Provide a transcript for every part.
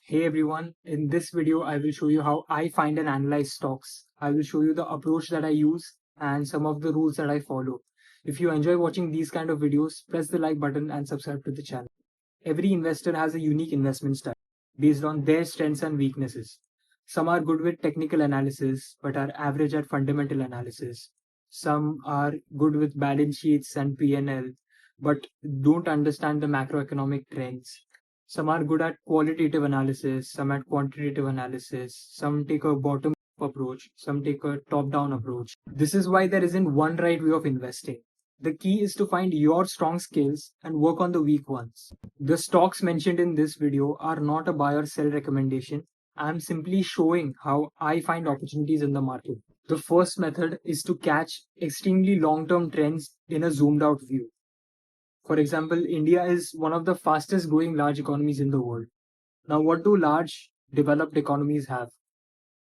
Hey everyone, in this video I will show you how I find and analyze stocks. I will show you the approach that I use and some of the rules that I follow. If you enjoy watching these kind of videos, press the like button and subscribe to the channel. Every investor has a unique investment style based on their strengths and weaknesses. Some are good with technical analysis but are average at fundamental analysis. Some are good with balance sheets and P&L but don't understand the macroeconomic trends. Some are good at qualitative analysis, some at quantitative analysis, some take a bottom up approach, some take a top down approach. This is why there isn't one right way of investing. The key is to find your strong skills and work on the weak ones. The stocks mentioned in this video are not a buy or sell recommendation. I'm simply showing how I find opportunities in the market. The first method is to catch extremely long term trends in a zoomed out view. For example, India is one of the fastest growing large economies in the world. Now, what do large developed economies have?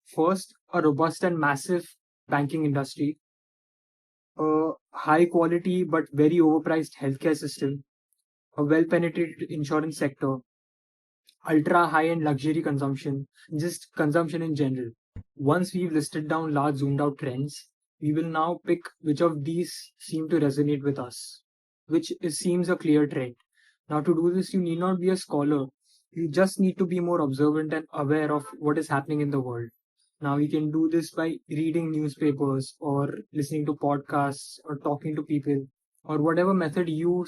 First, a robust and massive banking industry, a high quality but very overpriced healthcare system, a well penetrated insurance sector, ultra high end luxury consumption, just consumption in general. Once we've listed down large zoomed out trends, we will now pick which of these seem to resonate with us, seems a clear trend. Now, to do this, you need not be a scholar. You just need to be more observant and aware of what is happening in the world. Now, you can do this by reading newspapers or listening to podcasts or talking to people or whatever method you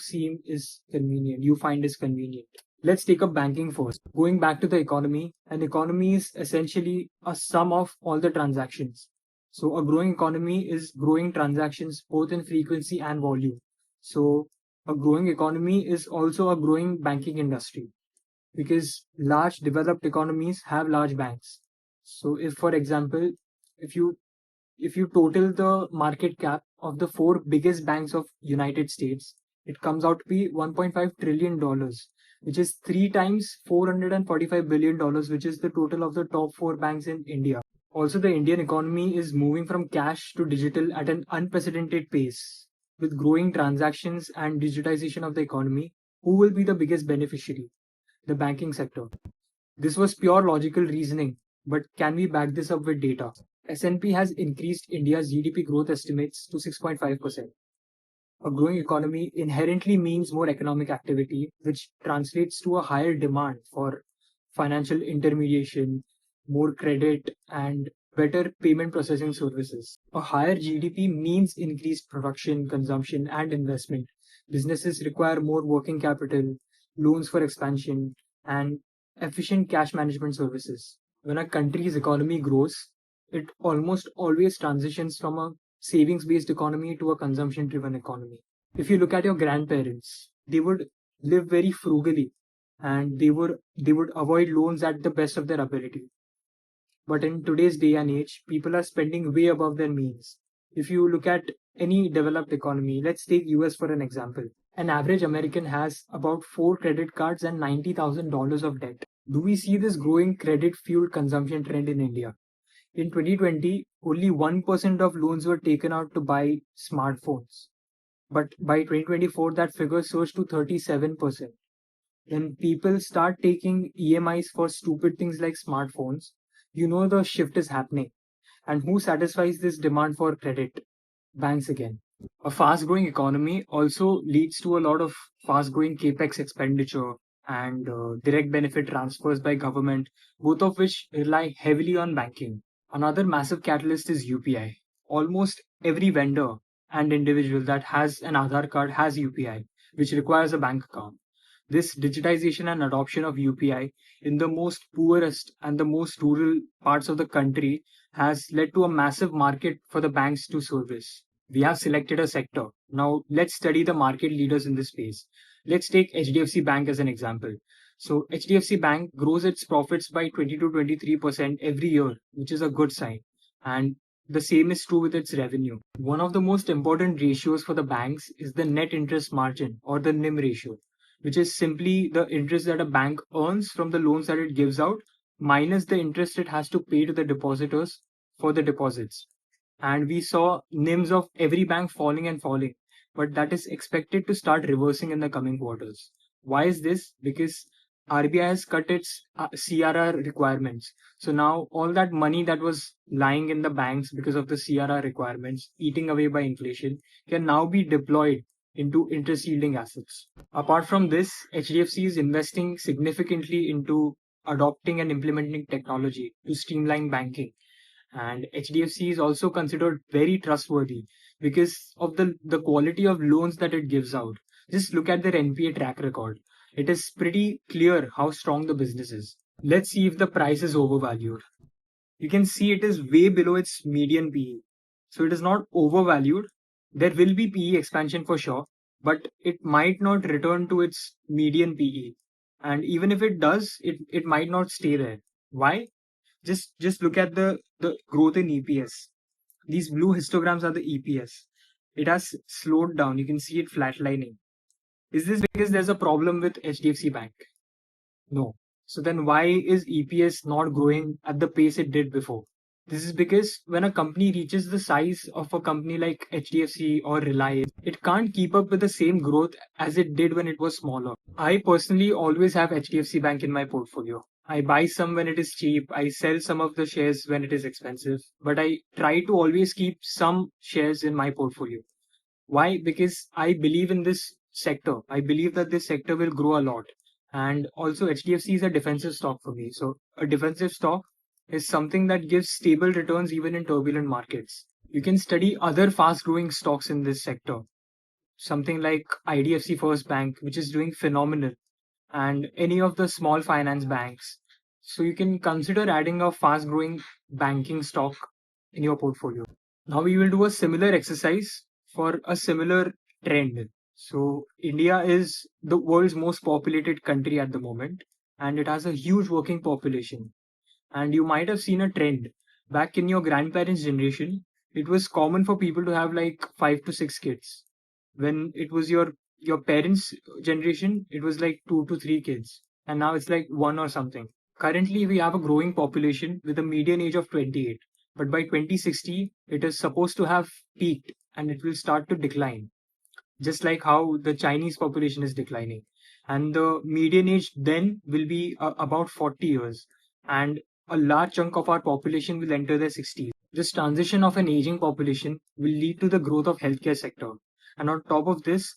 find is convenient. Let's take up banking first. Going back to the economy, an economy is essentially a sum of all the transactions. So, a growing economy is growing transactions both in frequency and volume. So, a growing economy is also a growing banking industry because large developed economies have large banks. So, if for example, if you if you total the market cap of the four biggest banks of United States, it comes out to be $1.5 trillion, which is three times $445 billion, which is the total of the top four banks in India. Also, the Indian economy is moving from cash to digital at an unprecedented pace. With growing transactions and digitization of the economy, who will be the biggest beneficiary? The banking sector. This was pure logical reasoning, but can we back this up with data? S&P has increased India's GDP growth estimates to 6.5%. A growing economy inherently means more economic activity, which translates to a higher demand for financial intermediation, more credit, and better payment processing services. A higher GDP means increased production, consumption, and investment. Businesses require more working capital, loans for expansion, and efficient cash management services. When a country's economy grows, it almost always transitions from a savings based economy to a consumption driven economy. If you look at your grandparents, they would live very frugally and they would avoid loans at the best of their ability. But in today's day and age, people are spending way above their means. If you look at any developed economy, let's take US for an example. An average American has about 4 credit cards and $90,000 of debt. Do we see this growing credit fueled consumption trend in India? In 2020, only 1% of loans were taken out to buy smartphones. But by 2024, that figure surged to 37%. When people start taking EMIs for stupid things like smartphones, you know the shift is happening. And who satisfies this demand for credit? Banks again. A fast growing economy also leads to a lot of fast growing capex expenditure and direct benefit transfers by government, both of which rely heavily on banking. Another massive catalyst is UPI. Almost every vendor and individual that has an Aadhaar card has UPI, which requires a bank account. This digitization and adoption of UPI in the most poorest and the most rural parts of the country has led to a massive market for the banks to service. We have selected a sector. Now let's study the market leaders in this space. Let's take HDFC Bank as an example. So HDFC Bank grows its profits by 20 to 23% every year, which is a good sign. And the same is true with its revenue. One of the most important ratios for the banks is the net interest margin or the NIM ratio, which is simply the interest that a bank earns from the loans that it gives out minus the interest it has to pay to the depositors for the deposits. And we saw NIMs of every bank falling and falling, but that is expected to start reversing in the coming quarters. Why is this? Because RBI has cut its CRR requirements. So now all that money that was lying in the banks because of the CRR requirements, eating away by inflation, can now be deployed into interest yielding assets. Apart from this, HDFC is investing significantly into adopting and implementing technology to streamline banking. And HDFC is also considered very trustworthy because of the quality of loans that it gives out. Just look at their NPA track record. It is pretty clear how strong the business is. Let's see if the price is overvalued. You can see it is way below its median PE. So it is not overvalued. There will be PE expansion for sure, but it might not return to its median PE. And even if it does, it might not stay there. Why? Just look at the growth in EPS. These blue histograms are the EPS. It has slowed down. You can see it flatlining. Is this because there's a problem with HDFC Bank? No. So then why is EPS not growing at the pace it did before? This is because when a company reaches the size of a company like HDFC or Reliance, it can't keep up with the same growth as it did when it was smaller. I personally always have HDFC Bank in my portfolio. I buy some when it is cheap, I sell some of the shares when it is expensive, but I try to always keep some shares in my portfolio. Why? Because I believe in this sector. I believe that this sector will grow a lot. And also, HDFC is a defensive stock for me. So, a defensive stock is something that gives stable returns even in turbulent markets. You can study other fast growing stocks in this sector, something like IDFC First Bank, which is doing phenomenal, and any of the small finance banks. So, you can consider adding a fast growing banking stock in your portfolio. Now we will do a similar exercise for a similar trend. So India is the world's most populated country at the moment, and it has a huge working population. And you might have seen a trend back in your grandparents' generation. It was common for people to have like 5 to 6 kids. When it was your parents' generation, it was like 2 to 3 kids, and now it's like one or something. Currently, we have a growing population with a median age of 28, but by 2060, it is supposed to have peaked and it will start to decline, just like how the Chinese population is declining. And the median age then will be about 40 years, and a large chunk of our population will enter their 60s. This transition of an aging population will lead to the growth of healthcare sector. And on top of this,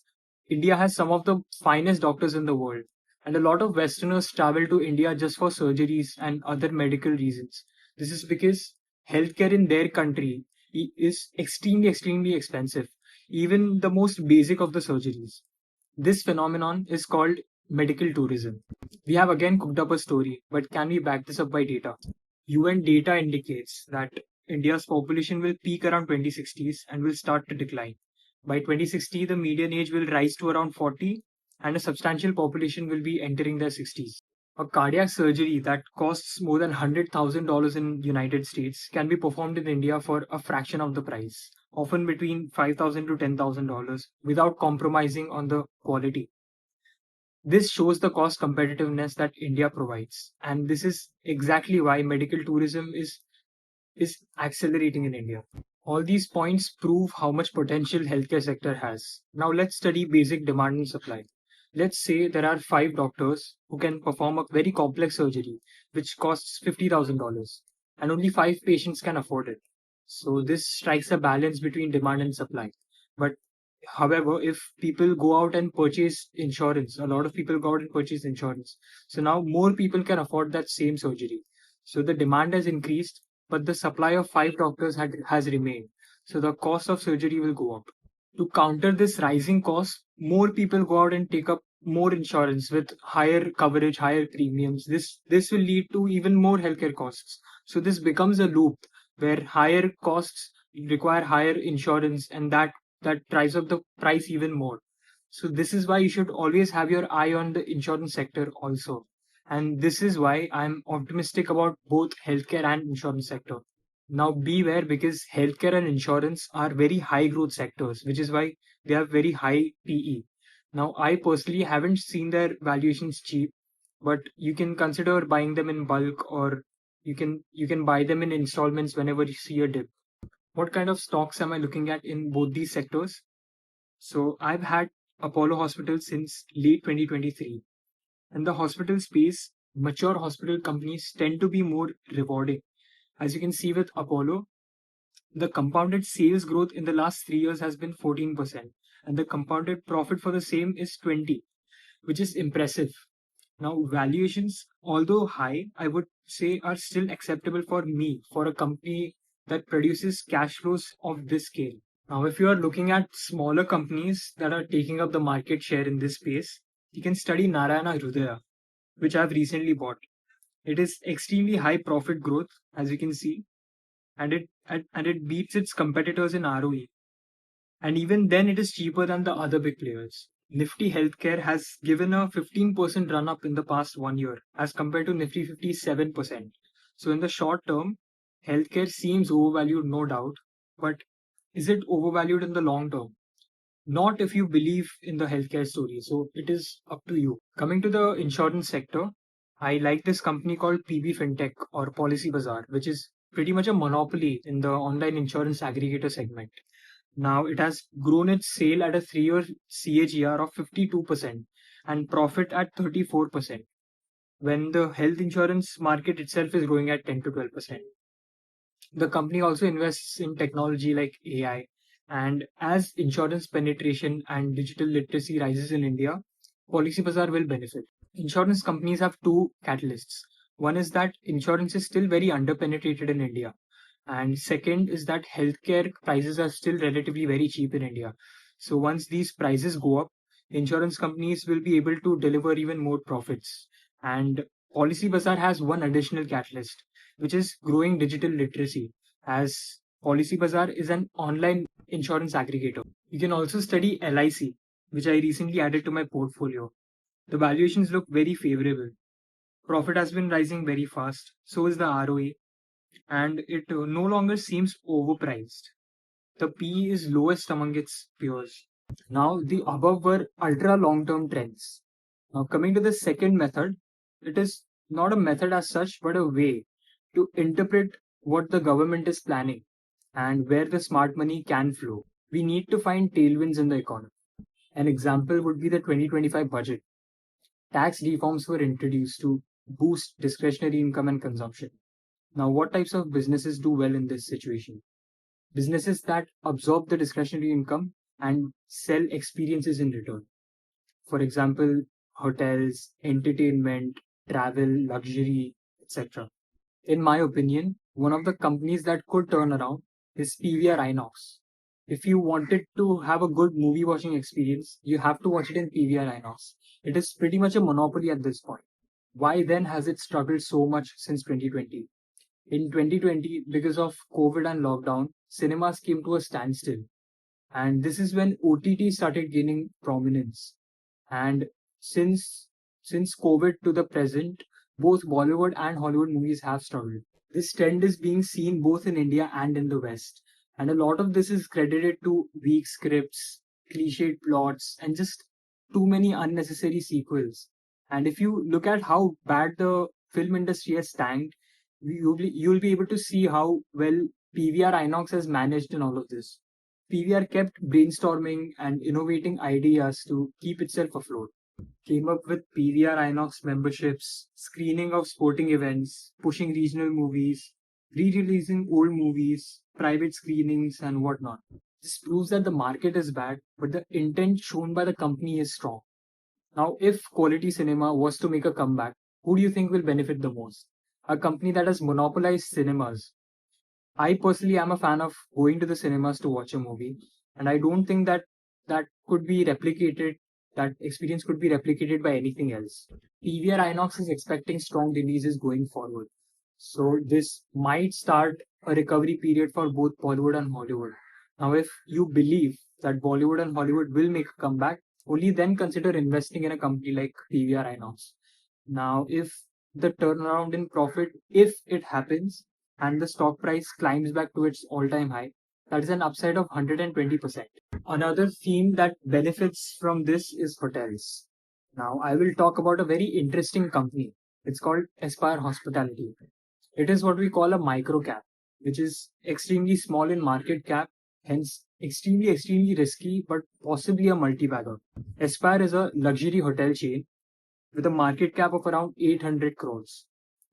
India has some of the finest doctors in the world. And a lot of Westerners travel to India just for surgeries and other medical reasons. This is because healthcare in their country is extremely expensive, even the most basic of the surgeries. This phenomenon is called medical tourism. We have again cooked up a story, but can we back this up by data? UN data indicates that India's population will peak around 2060s and will start to decline. By 2060, the median age will rise to around 40 and a substantial population will be entering their 60s. A cardiac surgery that costs more than $100,000 in United States can be performed in India for a fraction of the price, often between $5,000 to $10,000 without compromising on the quality. This shows the cost competitiveness that India provides. And this is exactly why medical tourism is accelerating in India. All these points prove how much potential healthcare sector has. Now let's study basic demand and supply. Let's say there are 5 doctors who can perform a very complex surgery which costs $50,000 and only 5 patients can afford it. So this strikes a balance between demand and supply. But however, if people go out and purchase insurance, a lot of people go out and purchase insurance. So now more people can afford that same surgery. So the demand has increased, but the supply of 5 doctors has remained. So the cost of surgery will go up. To counter this rising cost, more people go out and take up more insurance with higher coverage, higher premiums. This will lead to even more healthcare costs. So this becomes a loop where higher costs require higher insurance, and that drives up the price even more. So this is why you should always have your eye on the insurance sector also. And this is why I'm optimistic about both healthcare and insurance sector. Now beware, because healthcare and insurance are very high growth sectors, which is why they have very high PE. Now I personally haven't seen their valuations cheap, but you can consider buying them in bulk, or you can buy them in installments whenever you see a dip. What kind of stocks am I looking at in both these sectors? So I've had Apollo Hospital since late 2023. In the hospital space, mature hospital companies tend to be more rewarding. As you can see with Apollo, the compounded sales growth in the last 3 years has been 14%, and the compounded profit for the same is 20, which is impressive. Now, valuations, although high, I would say are still acceptable for me for a company that produces cash flows of this scale. Now, if you are looking at smaller companies that are taking up the market share in this space, you can study Narayana Hrudaya, which I've recently bought. It is extremely high profit growth, as you can see, and it beats its competitors in ROE. And even then, it is cheaper than the other big players. Nifty Healthcare has given a 15% run up in the past 1 year, as compared to Nifty 57%. So, in the short term, healthcare seems overvalued, no doubt, but is it overvalued in the long term? Not if you believe in the healthcare story. So, it is up to you. Coming to the insurance sector, I like this company called PB Fintech or Policybazaar, which is pretty much a monopoly in the online insurance aggregator segment. Now it has grown its sale at a 3-year CAGR of 52% and profit at 34%, when the health insurance market itself is growing at 10 to 12%. The company also invests in technology like AI. And as insurance penetration and digital literacy rises in India, Policybazaar will benefit. Insurance companies have two catalysts. One is that insurance is still very underpenetrated in India. And second is that healthcare prices are still relatively very cheap in India. So once these prices go up, insurance companies will be able to deliver even more profits. And Policybazaar has one additional catalyst, which is growing digital literacy, as Policybazaar is an online insurance aggregator. You can also study LIC, which I recently added to my portfolio. The valuations look very favorable. Profit has been rising very fast, so is the ROE, and it no longer seems overpriced. The PE is lowest among its peers. Now, the above were ultra long term trends. Now, coming to the second method, it is not a method as such, but a way to interpret what the government is planning and where the smart money can flow. We need to find tailwinds in the economy. An example would be the 2025 budget. Tax reforms were introduced to boost discretionary income and consumption. Now, what types of businesses do well in this situation? Businesses that absorb the discretionary income and sell experiences in return. For example, hotels, entertainment, travel, luxury, etc. In my opinion, one of the companies that could turn around is PVR Inox. If you wanted to have a good movie watching experience, you have to watch it in PVR Inox. It is pretty much a monopoly at this point. Why then has it struggled so much since 2020? In 2020, because of COVID and lockdown, cinemas came to a standstill. And this is when OTT started gaining prominence. And since since COVID to the present, both Bollywood and Hollywood movies have struggled. This trend is being seen both in India and in the West. And a lot of this is credited to weak scripts, cliched plots, and just too many unnecessary sequels. And if you look at how bad the film industry has tanked, you'll be able to see how well PVR Inox has managed in all of this. PVR kept brainstorming and innovating ideas to keep itself afloat. Came up with PVR Inox memberships, screening of sporting events, pushing regional movies, re-releasing old movies, private screenings, and whatnot. This proves that the market is bad, but the intent shown by the company is strong. Now, if quality cinema was to make a comeback, who do you think will benefit the most? A company that has monopolized cinemas. I personally am a fan of going to the cinemas to watch a movie, and I don't think that that could be replicated. That experience could be replicated by anything else. PVR Inox is expecting strong releases going forward, so this might start a recovery period for both Bollywood and Hollywood. Now, if you believe that Bollywood and Hollywood will make a comeback, only then consider investing in a company like PVR Inox. Now, if the turnaround in profit, if it happens, and the stock price climbs back to its all-time high, that is an upside of 120%. Another theme that benefits from this is hotels. Now, I will talk about a very interesting company. It's called Espire Hospitality. It is what we call a microcap, which is extremely small in market cap, hence extremely risky, but possibly a multi-bagger. Espire is a luxury hotel chain with a market cap of around 800 crores.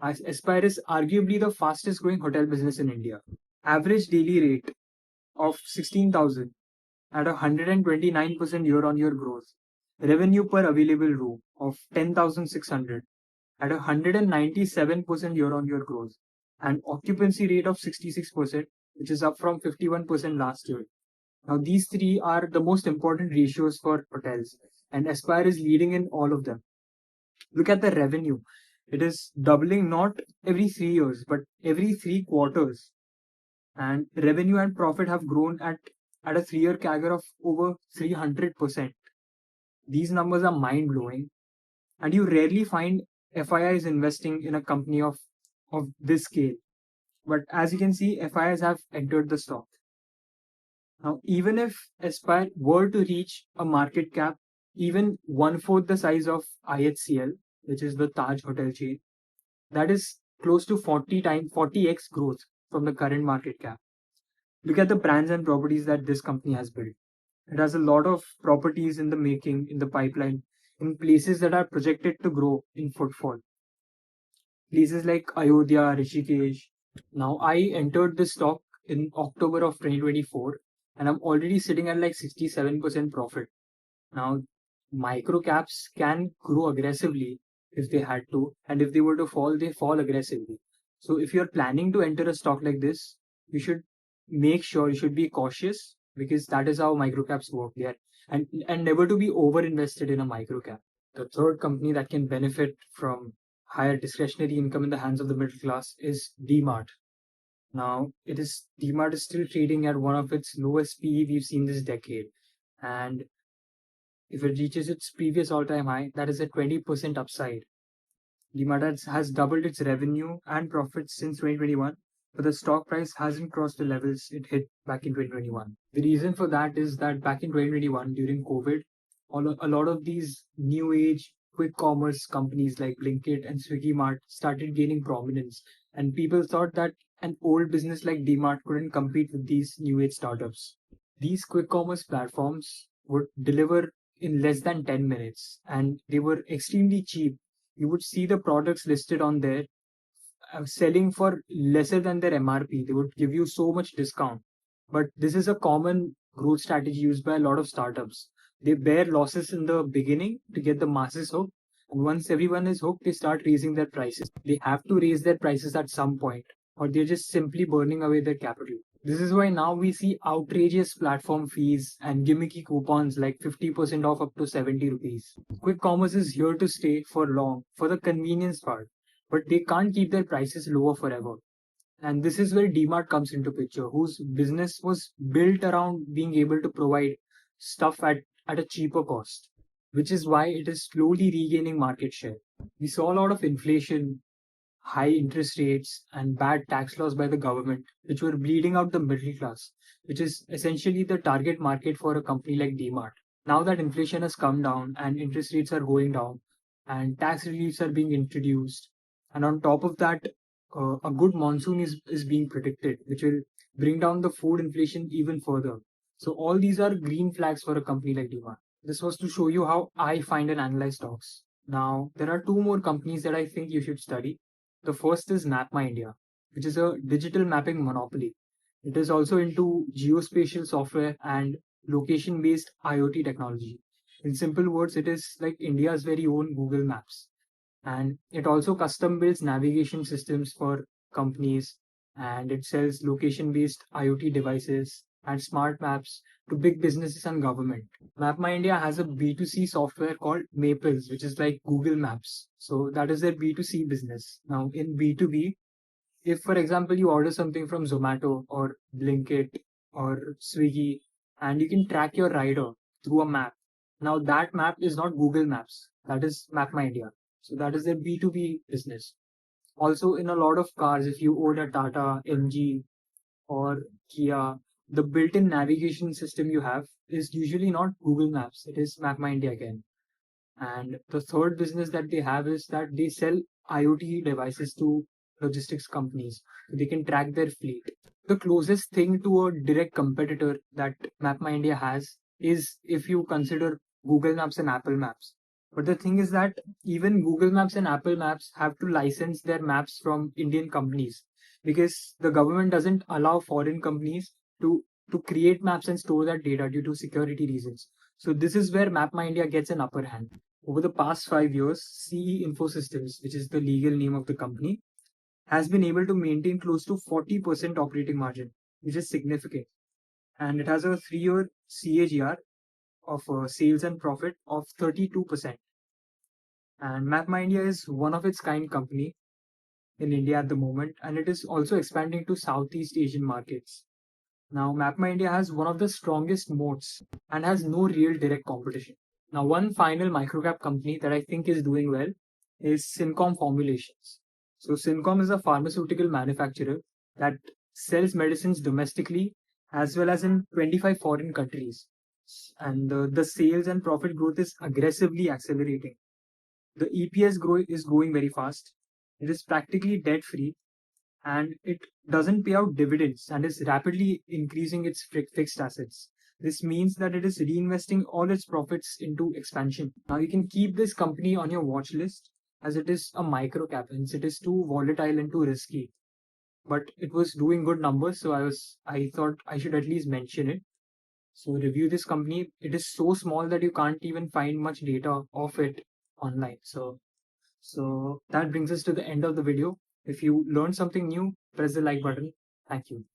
Espire is arguably the fastest growing hotel business in India. Average daily rate of 16,000 at 129% year-on-year growth. Revenue per available room of 10,600 at 197% year-on-year growth. And occupancy rate of 66%, which is up from 51% last year. Now, these three are the most important ratios for hotels, and Aspire is leading in all of them. Look at the revenue. It is doubling not every 3 years, but every 3 quarters. And revenue and profit have grown at a 3-year CAGR of over 300%. These numbers are mind blowing, and you rarely find FIIs investing in a company of this scale. But as you can see, FIIs have entered the stock. Now, even if Aspire were to reach a market cap even one-fourth the size of IHCL, which is the Taj hotel chain, that is close to 40x growth from the current market cap. Look at the brands and properties that this company has built. It has a lot of properties in the making, in the pipeline, in places that are projected to grow in footfall. Places like Ayodhya, Rishikesh. Now, I entered this stock in October of 2024, and I'm already sitting at like 67% profit. Now, microcaps can grow aggressively if they had to, and if they were to fall, they fall aggressively. So, if you're planning to enter a stock like this, you should make sure you should be cautious, because that is how microcaps work there, and never to be over invested in a microcap. The third company that can benefit from higher discretionary income in the hands of the middle class is Dmart. Now, Dmart is still trading at one of its lowest PE we've seen this decade, and if it reaches its previous all-time high, that is a 20% upside. Dmart has doubled its revenue and profits since 2021, but the stock price hasn't crossed the levels it hit back in 2021. The reason for that is that back in 2021, during COVID, a lot of these new age quick commerce companies like Blinkit and Swiggy Mart started gaining prominence, and people thought that an old business like Dmart couldn't compete with these new age startups. These quick commerce platforms would deliver in less than 10 minutes, and they were extremely cheap. You would see the products listed on there selling for lesser than their MRP. They would give you so much discount. But this is a common growth strategy used by a lot of startups. They bear losses in the beginning to get the masses hooked. And once everyone is hooked, they start raising their prices. They have to raise their prices at some point, or they're just simply burning away their capital. This is why now we see outrageous platform fees and gimmicky coupons like 50% off up to 70 rupees. Quick commerce is here to stay for long for the convenience part, but they can't keep their prices lower forever. And this is where Dmart comes into picture, whose business was built around being able to provide stuff at a cheaper cost, which is why it is slowly regaining market share. We saw a lot of inflation, high interest rates, and bad tax laws by the government, which were bleeding out the middle class, which is essentially the target market for a company like Dmart. Now that inflation has come down and interest rates are going down and tax reliefs are being introduced, and on top of that, a good monsoon is being predicted, which will bring down the food inflation even further. So all these are green flags for a company like Dmart. This was to show you how I find and analyze stocks. Now, there are two more companies that I think you should study. The first is MapmyIndia, which is a digital mapping monopoly. It is also into geospatial software and location-based IoT technology. In simple words, it is like India's very own Google Maps. And it also custom builds navigation systems for companies, and it sells location-based IoT devices and smart maps to big businesses and government. MapmyIndia has a B2C software called Maples, which is like Google Maps. So that is their B2C business. Now in B2B, if for example you order something from Zomato or Blinkit or Swiggy, and you can track your rider through a map. Now that map is not Google Maps, that is MapmyIndia. So that is their B2B business. Also in a lot of cars, if you own a Tata, MG or Kia, the built-in navigation system you have is usually not Google Maps, it is MapmyIndia again. And the third business that they have is that they sell IoT devices to logistics companies so they can track their fleet. The closest thing to a direct competitor that MapmyIndia has is if you consider Google Maps and Apple Maps. But the thing is that even Google Maps and Apple Maps have to license their maps from Indian companies because the government doesn't allow foreign companies to create maps and store that data due to security reasons. So this is where MapmyIndia gets an upper hand. Over the past 5 years, CE Infosystems, which is the legal name of the company, has been able to maintain close to 40% operating margin, which is significant. And it has a 3-year CAGR of sales and profit of 32%. And MapmyIndia is one of its kind company in India at the moment, and it is also expanding to Southeast Asian markets. Now, MapmyIndia has one of the strongest moats and has no real direct competition. Now, one final microcap company that I think is doing well is Syncom Formulations. So, Syncom is a pharmaceutical manufacturer that sells medicines domestically as well as in 25 foreign countries. And the sales and profit growth is aggressively accelerating. The EPS is growing very fast. It is practically debt free and it doesn't pay out dividends and is rapidly increasing its fixed assets. This means that it is reinvesting all its profits into expansion. Now you can keep this company on your watch list as it is a micro cap and it is too volatile and too risky. But it was doing good numbers, so I thought I should at least mention it. So review this company. It is so small that you can't even find much data of it online. So that brings us to the end of the video. If you learned something new, press the like button. Thank you.